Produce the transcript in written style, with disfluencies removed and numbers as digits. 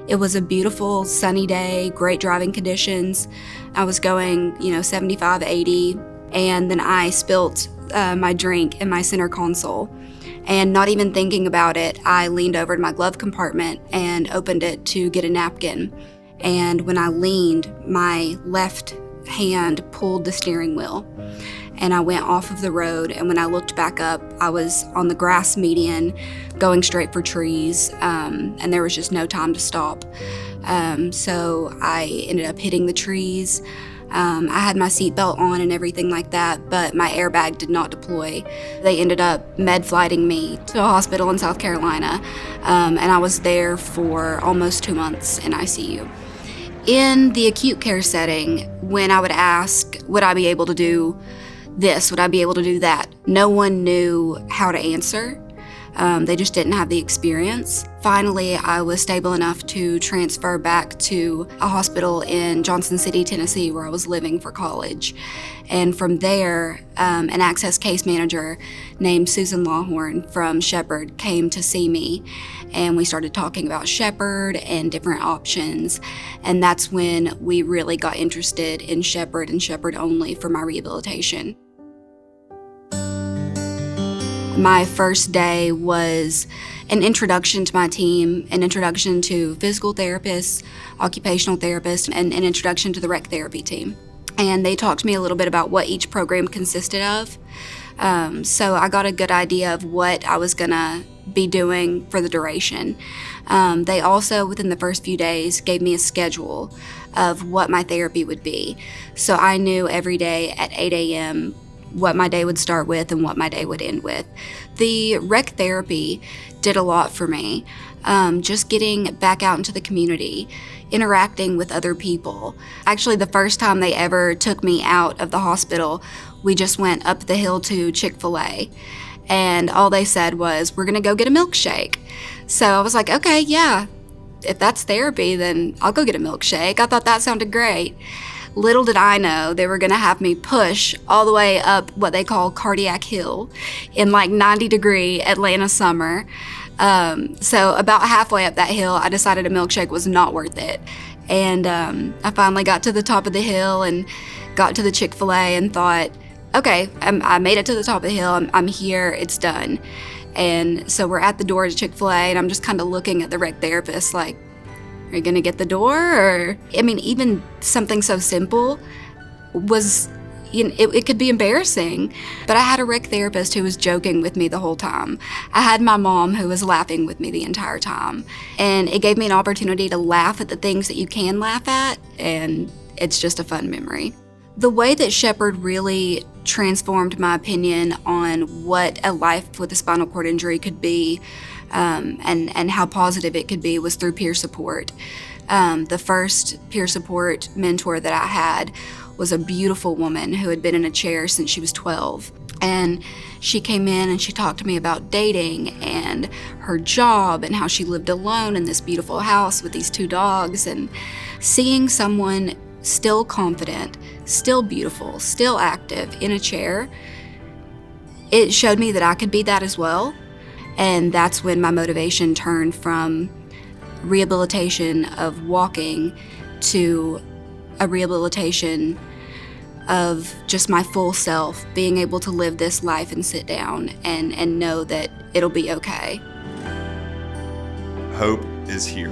It was a beautiful sunny day, great driving conditions. I was going, 75, 80, and then I spilt my drink in my center console. And not even thinking about it, I leaned over to my glove compartment and opened it to get a napkin. And when I leaned, my left hand pulled the steering wheel, and I went off of the road. And when I looked back up, I was on the grass median going straight for trees, and there was just no time to stop. So I ended up hitting the trees. I had my seatbelt on and everything like that, but my airbag did not deploy. They ended up med-flighting me to a hospital in South Carolina, and I was there for almost 2 months in ICU. In the acute care setting, when I would ask, would I be able to do this, would I be able to do that, no one knew how to answer. They just didn't have the experience. Finally, I was stable enough to transfer back to a hospital in Johnson City, Tennessee, where I was living for college. And from there, an access case manager named Susan Lawhorn from Shepherd came to see me, and we started talking about Shepherd and different options. And that's when we really got interested in Shepherd and Shepherd only for my rehabilitation. My first day was an introduction to my team, an introduction to physical therapists, occupational therapists, and an introduction to the rec therapy team. And they talked to me a little bit about what each program consisted of. So I got a good idea of what I was gonna be doing for the duration. They also, within the first few days, gave me a schedule of what my therapy would be. So I knew every day at 8 a.m. what my day would start with and what my day would end with. The rec therapy did a lot for me. Just getting back out into the community, interacting with other people. Actually, the first time they ever took me out of the hospital, we just went up the hill to Chick-fil-A. And all they said was, we're gonna go get a milkshake. So I was like, okay, yeah, if that's therapy, then I'll go get a milkshake. I thought that sounded great. Little did I know they were gonna have me push all the way up what they call Cardiac Hill in like 90-degree Atlanta summer. So about halfway up that hill, I decided a milkshake was not worth it. And I finally got to the top of the hill and got to the Chick-fil-A and thought, okay, I made it to the top of the hill, I'm here, it's done. And so we're at the door to Chick-fil-A, and I'm just kind of looking at the rec therapist like, are you gonna get the door? Or, I mean, even something so simple was, it could be embarrassing. But I had a rec therapist who was joking with me the whole time. I had my mom who was laughing with me the entire time. And it gave me an opportunity to laugh at the things that you can laugh at, and it's just a fun memory. The way that Shepherd really transformed my opinion on what a life with a spinal cord injury could be, and how positive it could be, was through peer support. The first peer support mentor that I had was a beautiful woman who had been in a chair since she was 12. And she came in and she talked to me about dating and her job and how she lived alone in this beautiful house with these 2 dogs. And seeing someone still confident, still beautiful, still active in a chair, it showed me that I could be that as well. And that's when my motivation turned from rehabilitation of walking to a rehabilitation of just my full self, being able to live this life and sit down and know that it'll be okay. Hope is here.